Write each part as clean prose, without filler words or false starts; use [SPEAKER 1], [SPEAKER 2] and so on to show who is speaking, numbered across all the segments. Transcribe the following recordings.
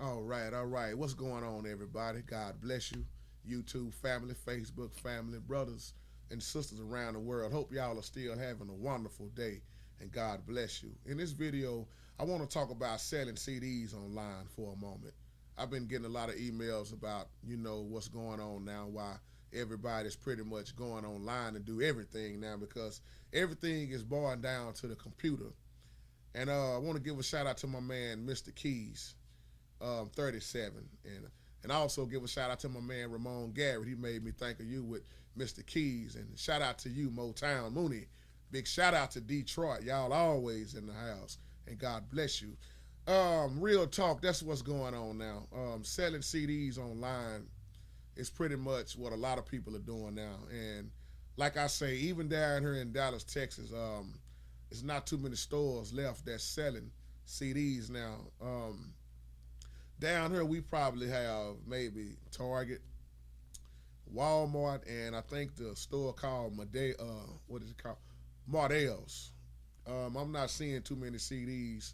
[SPEAKER 1] All right, all right. What's going on, everybody? God bless you. YouTube family, Facebook family, brothers and sisters around the world. Hope y'all are still having a wonderful day and God bless you. In this video, I want to talk about selling CDs online for a moment. I've been getting a lot of emails about, what's going on now, why everybody's pretty much going online to do everything now because everything is boiling down to the computer. And I want to give a shout out to my man, Mr. Keys. 37. And also give a shout out to my man Ramon Garrett. He made me think of you with Mr. Keys. And shout out to you, Motown Mooney. Big shout out to Detroit. Y'all always in the house. And God bless you. Real talk, that's what's going on now. Selling CDs online is pretty much what a lot of people are doing now. And like I say, even down here in Dallas, Texas, it's not too many stores left that's selling CDs now. Down here, we probably have maybe Target, Walmart, and I think the store called what is it called? Mardel's. I'm not seeing too many CDs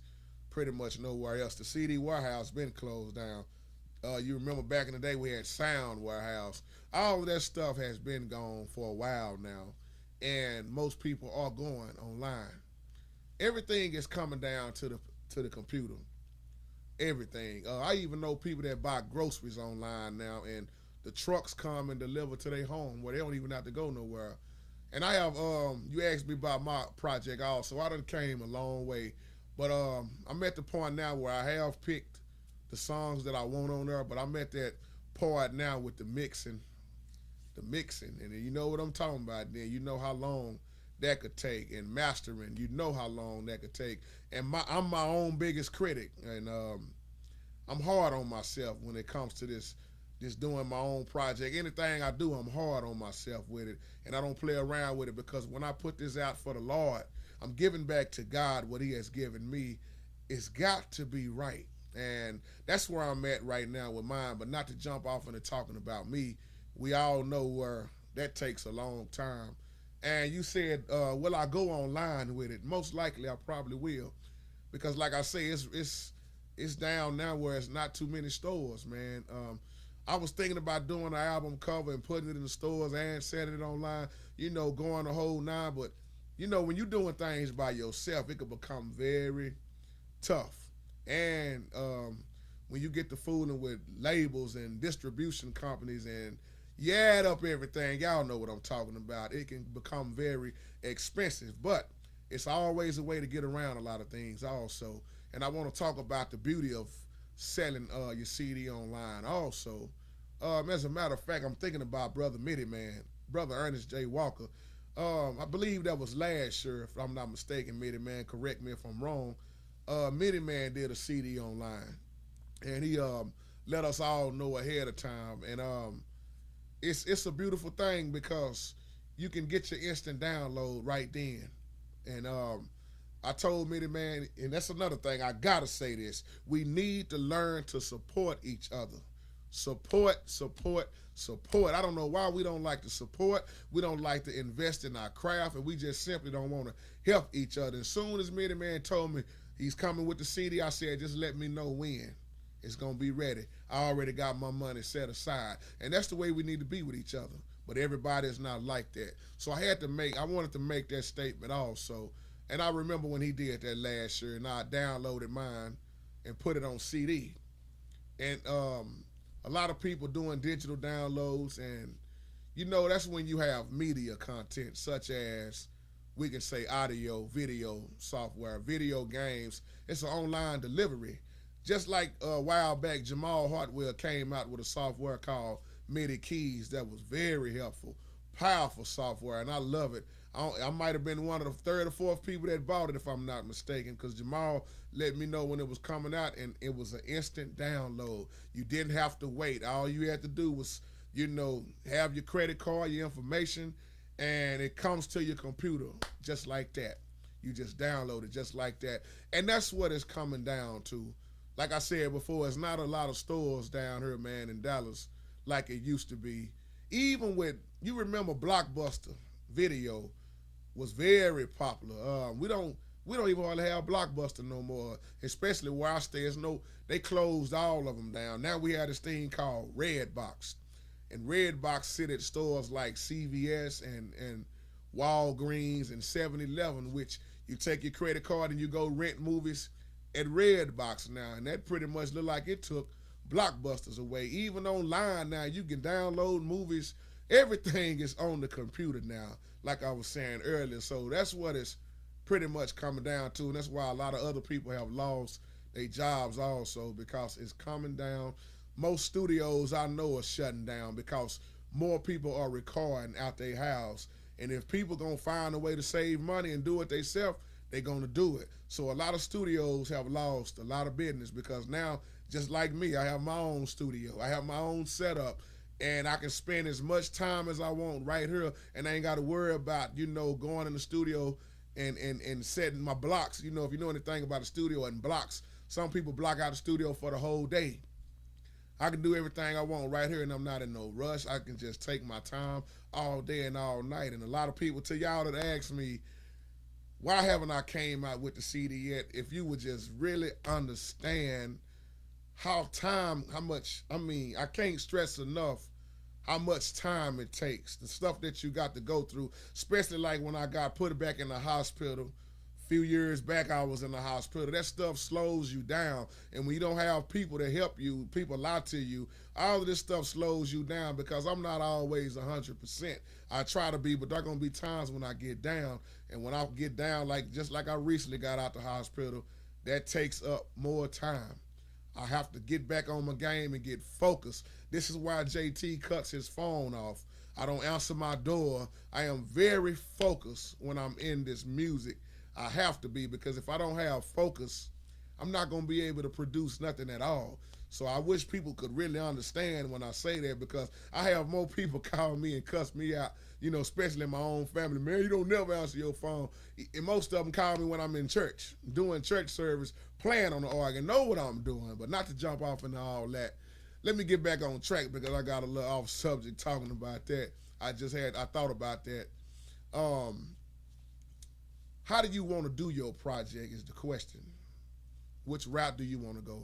[SPEAKER 1] pretty much nowhere else. The CD warehouse been closed down. You remember back in the day we had Sound Warehouse. All of that stuff has been gone for a while now, and most people are going online. Everything is coming down to the computer. Everything. I even know people that buy groceries online now, and the trucks come and deliver to their home where they don't even have to go nowhere. And I have, you asked me about my project also. I done came a long way, but I'm at the point now where I have picked the songs that I want on there, but I'm at that part now with the mixing, and you know what I'm talking about. Then you know how long that could take, and mastering, you know how long that could take. And I'm my own biggest critic, and I'm hard on myself when it comes to this. Just doing my own project. Anything I do, I'm hard on myself with it, and I don't play around with it because when I put this out for the Lord, I'm giving back to God what He has given me. It's got to be right, and that's where I'm at right now with mine. But not to jump off into talking about me. We all know where that takes a long time. And you said, will I go online with it? Most likely, I probably will, because like I say, it's down now where it's not too many stores, man. I was thinking about doing an album cover and putting it in the stores and setting it online, going the whole nine. But, when you're doing things by yourself, it can become very tough. And when you get to fooling with labels and distribution companies and you add up everything, y'all know what I'm talking about. It can become very expensive, but it's always a way to get around a lot of things also. And I want to talk about the beauty of selling your CD online also. As a matter of fact, I'm thinking about Brother Mitty Man, Brother Ernest J. Walker. I believe that was last year, if I'm not mistaken, Mitty Man, correct me if I'm wrong. Mitty Man did a CD online, and he let us all know ahead of time. And it's a beautiful thing because you can get your instant download right then. And I told Mitty Man, and that's another thing, I gotta say this. We need to learn to support each other. Support, support, support. I don't know why we don't like to support. We don't like to invest in our craft, and we just simply don't want to help each other. As soon as Mitty Man told me he's coming with the CD, I said, just let me know when it's going to be ready. I already got my money set aside. And that's the way we need to be with each other. But everybody is not like that. So I wanted to make that statement also. And I remember when he did that last year, and I downloaded mine and put it on CD. And a lot of people doing digital downloads, and that's when you have media content such as, we can say, audio, video software, video games. It's an online delivery. Just like a while back, Jamal Hartwell came out with a software called MIDI Keys that was very helpful, powerful software, and I love it. I might have been one of the third or fourth people that bought it, if I'm not mistaken, because Jamal let me know when it was coming out, and it was an instant download. You didn't have to wait. All you had to do was, have your credit card, your information, and it comes to your computer just like that. You just download it just like that. And that's what it's coming down to. Like I said before, it's not a lot of stores down here, man, in Dallas like it used to be. Even with, you remember Blockbuster Video was very popular. We don't even hardly have Blockbuster no more, especially where I stay. It's no, they closed all of them down. Now we have this thing called Redbox, and Redbox sit at stores like CVS and Walgreens and 7-Eleven, which you take your credit card and you go rent movies at Redbox now, and that pretty much look like it took Blockbusters away. Even online now, you can download movies. Everything is on the computer now, like I was saying earlier. So that's what it's pretty much coming down to, and that's why a lot of other people have lost their jobs also, because it's coming down. Most studios I know are shutting down because more people are recording out their house. And if people gonna find a way to save money and do it themselves, they're gonna do it. So a lot of studios have lost a lot of business because now, just like me, I have my own studio. I have my own setup, and I can spend as much time as I want right here, and I ain't gotta worry about, going in the studio and setting my blocks. If you know anything about a studio and blocks, some people block out the studio for the whole day. I can do everything I want right here, and I'm not in no rush. I can just take my time all day and all night. And a lot of people, to y'all that ask me, why haven't I came out with the CD yet? If you would just really understand I can't stress enough how much time it takes, the stuff that you got to go through, especially like when I got put back in the hospital. Few years back, I was in the hospital. That stuff slows you down. And when you don't have people to help you, people lie to you, all of this stuff slows you down, because I'm not always 100%. I try to be, but there are going to be times when I get down. And when I get down, just like I recently got out the hospital, that takes up more time. I have to get back on my game and get focused. This is why JT cuts his phone off. I don't answer my door. I am very focused when I'm in this music. I have to be, because if I don't have focus, I'm not going to be able to produce nothing at all. So I wish people could really understand when I say that, because I have more people call me and cuss me out, especially in my own family. Man, you don't never answer your phone. And most of them call me when I'm in church, doing church service, playing on the organ, know what I'm doing, but not to jump off into all that. Let me get back on track, because I got a little off subject talking about that. I thought about that. How do you want to do your project is the question. Which route do you want to go?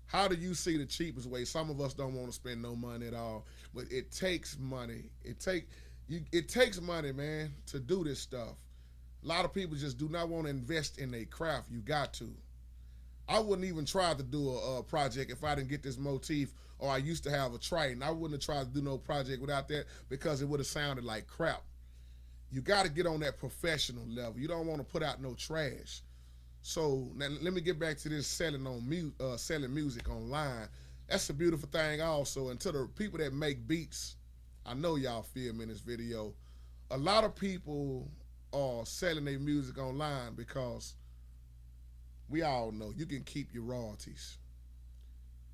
[SPEAKER 1] How do you see the cheapest way? Some of us don't want to spend no money at all, but it takes money. It takes money, man, to do this stuff. A lot of people just do not want to invest in their craft. You got to. I wouldn't even try to do a project if I didn't get this motif, or I used to have a Triton. I wouldn't have tried to do no project without that, because it would have sounded like crap. You got to get on that professional level. You don't want to put out no trash. So now let me get back to this selling music online. That's a beautiful thing also. And to the people that make beats, I know y'all feel me in this video. A lot of people are selling their music online because we all know you can keep your royalties.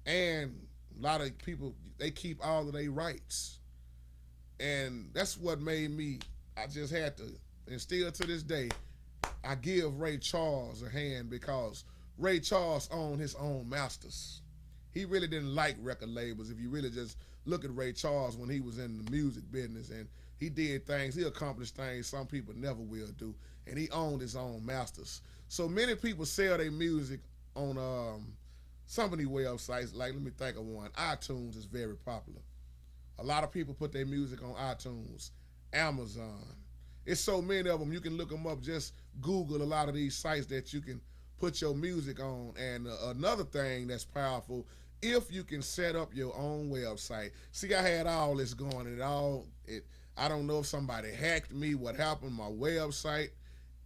[SPEAKER 1] And a lot of people, they keep all of their rights. And that's what made me, I just had to, and still to this day, I give Ray Charles a hand, because Ray Charles owned his own masters. He really didn't like record labels. If you really just look at Ray Charles when he was in the music business, and he did things, he accomplished things some people never will do, and he owned his own masters. So many people sell their music on some of these websites, like, let me think of one. iTunes is very popular. A lot of people put their music on iTunes, Amazon. It's so many of them, you can look them up. Just Google a lot of these sites that you can put your music on. And another thing that's powerful, if you can set up your own website. See, I had all this going, and I don't know if somebody hacked me, what happened, my website,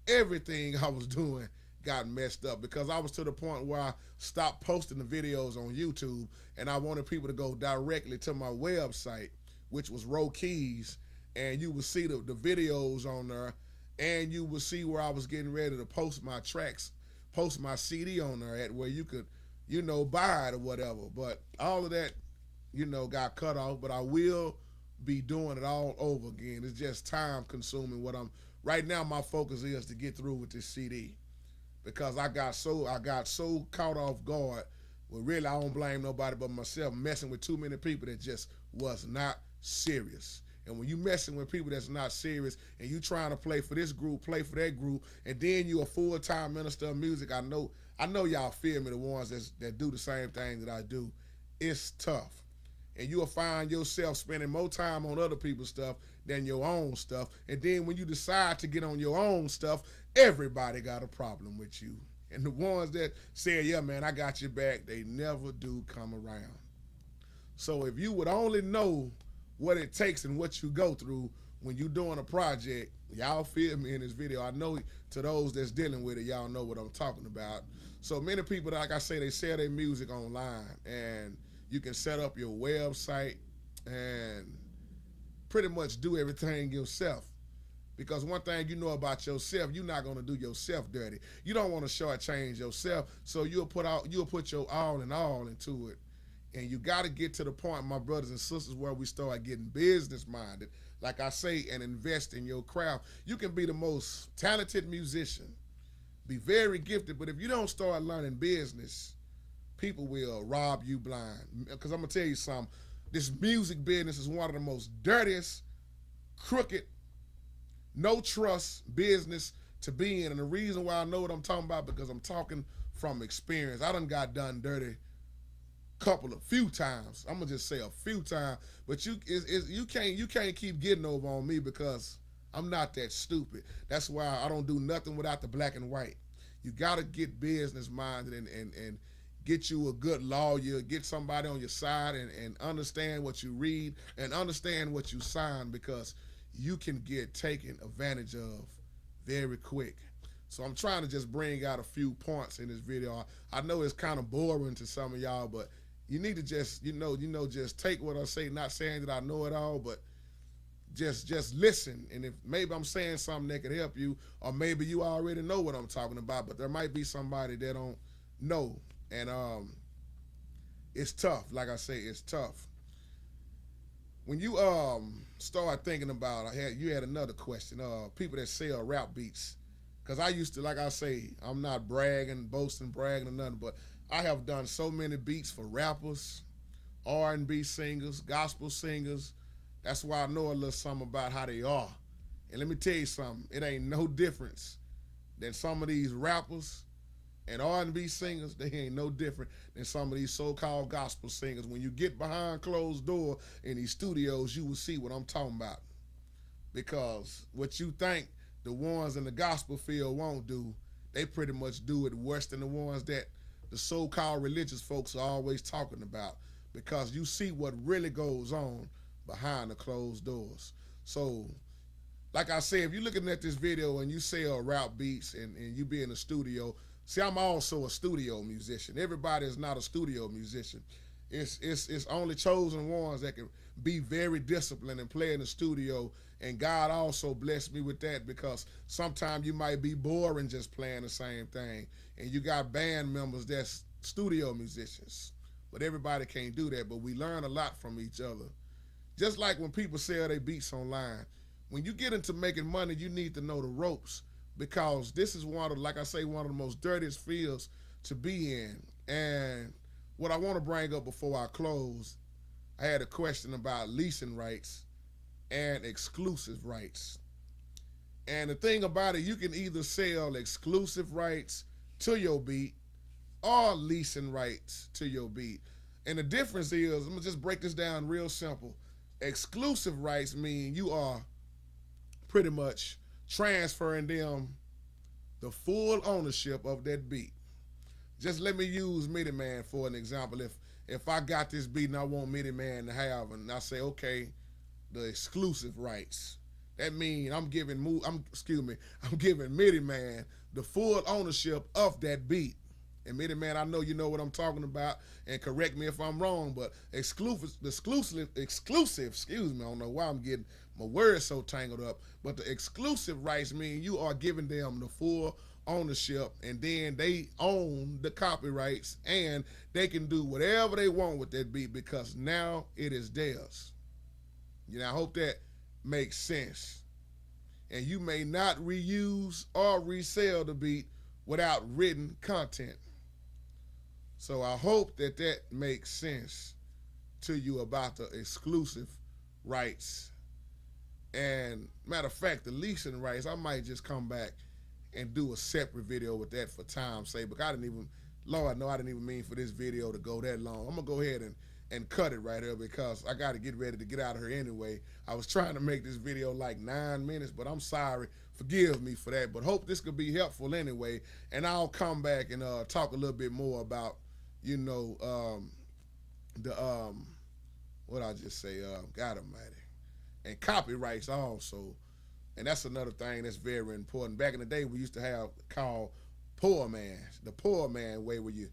[SPEAKER 1] everything I was doing got messed up, because I was to the point where I stopped posting the videos on YouTube, and I wanted people to go directly to my website, which was Rokeys. And you would see the videos on there, and you would see where I was getting ready to post my tracks, post my CD on there at where you could, buy it or whatever. But all of that, got cut off. But I will be doing it all over again. It's just time consuming. Right now, my focus is to get through with this CD, because I got so caught off guard. Well, really, I don't blame nobody but myself, messing with too many people that just was not serious. And when you messing with people that's not serious and you trying to play for this group, play for that group, and then you a full-time minister of music, I know y'all feel me, the ones that do the same thing that I do. It's tough. And you'll find yourself spending more time on other people's stuff than your own stuff. And then when you decide to get on your own stuff, everybody got a problem with you. And the ones that say, yeah, man, I got your back, they never do come around. So if you would only know what it takes and what you go through when you're doing a project, y'all feel me in this video. I know to those that's dealing with it, y'all know what I'm talking about. So many people, like I say, they sell their music online, and you can set up your website and pretty much do everything yourself. Because one thing you know about yourself, you're not gonna do yourself dirty. You don't want to shortchange yourself, so you'll put your all in all into it. And you got to get to the point, my brothers and sisters, where we start getting business minded, like I say, and invest in your craft. You can be the most talented musician, be very gifted, but if you don't start learning business, people will rob you blind. Because I'm gonna tell you something, this music business is one of the most dirtiest, crooked, no trust business to be in. And the reason why I know what I'm talking about, because I'm talking from experience. I done got done dirty few times. I'm gonna just say a few times, but you can't keep getting over on me, because I'm not that stupid. That's why I don't do nothing without the black and white. You gotta get business minded and get you a good lawyer, get somebody on your side, and understand what you read and understand what you sign, because you can get taken advantage of very quick. So I'm trying to just bring out a few points in this video. I know it's kind of boring to some of y'all, but you need to just, just take what I say, not saying that I know it all, but just listen. And if maybe I'm saying something that can help you, or maybe you already know what I'm talking about, but there might be somebody that don't know. And it's tough. Like I say, it's tough. When you start thinking about, you had another question, people that sell rap beats. Because I used to, like I say, I'm not bragging, boasting, bragging or nothing, but I have done so many beats for rappers, R&B singers, gospel singers. That's why I know a little something about how they are. And let me tell you something, it ain't no difference than some of these rappers and R&B singers. They ain't no different than some of these so-called gospel singers. When you get behind closed door in these studios, you will see what I'm talking about. Because what you think the ones in the gospel field won't do, they pretty much do it worse than the ones that the so-called religious folks are always talking about, because you see what really goes on behind the closed doors. So, like I said, if you're looking at this video and you sell rap beats and you be in the studio, see, I'm also a studio musician. Everybody is not a studio musician. It's only chosen ones that can be very disciplined and play in the studio. And God also blessed me with that, because sometimes you might be boring just playing the same thing. And you got band members that's studio musicians. But everybody can't do that. But we learn a lot from each other. Just like when people sell their beats online. When you get into making money, you need to know the ropes, because this is like I say, one of the most dirtiest fields to be in. And what I want to bring up before I close, I had a question about leasing rights and exclusive rights. And the thing about it, you can either sell exclusive rights to your beat or leasing rights to your beat. And the difference is, I'm gonna just break this down real simple. Exclusive rights mean you are pretty much transferring them the full ownership of that beat. Just let me use Mitty Man for an example. If I got this beat and I want Mitty Man to have, and I say, okay, the exclusive rights, that means I'm giving Mitty Man the full ownership of that beat. And Mitty Man, I know you know what I'm talking about, and correct me if I'm wrong, but exclusive, excuse me, I don't know why I'm getting my words so tangled up, but the exclusive rights mean you are giving them the full ownership, and then they own the copyrights, and they can do whatever they want with that beat, because now it is theirs. You know, I hope that makes sense. And you may not reuse or resell the beat without written content. So I hope that makes sense to you about the exclusive rights. And matter of fact, the leasing rights, I might just come back and do a separate video with that for time's sake. But I didn't even, Lord, no, I didn't even mean for this video to go that long. I'm gonna go ahead and cut it right here because I got to get ready to get out of here anyway. I was trying to make this video like 9 minutes, but I'm sorry. Forgive me for that. But hope this could be helpful anyway. And I'll come back and talk a little bit more about, you know, the what I just say, God Almighty, and copyrights also. And that's another thing that's very important. Back in the day, we used to have called poor man, the poor man way, where you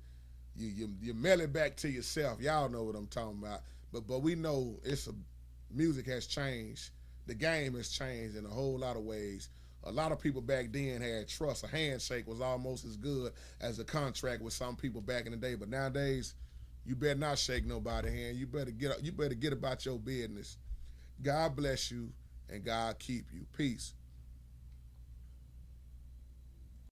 [SPEAKER 1] mail it back to yourself. Y'all know what I'm talking about. But we know music has changed. The game has changed in a whole lot of ways. A lot of people back then had trust. A handshake was almost as good as a contract with some people back in the day. But nowadays, you better not shake nobody's hand. You better get about your business. God bless you and God keep you. Peace.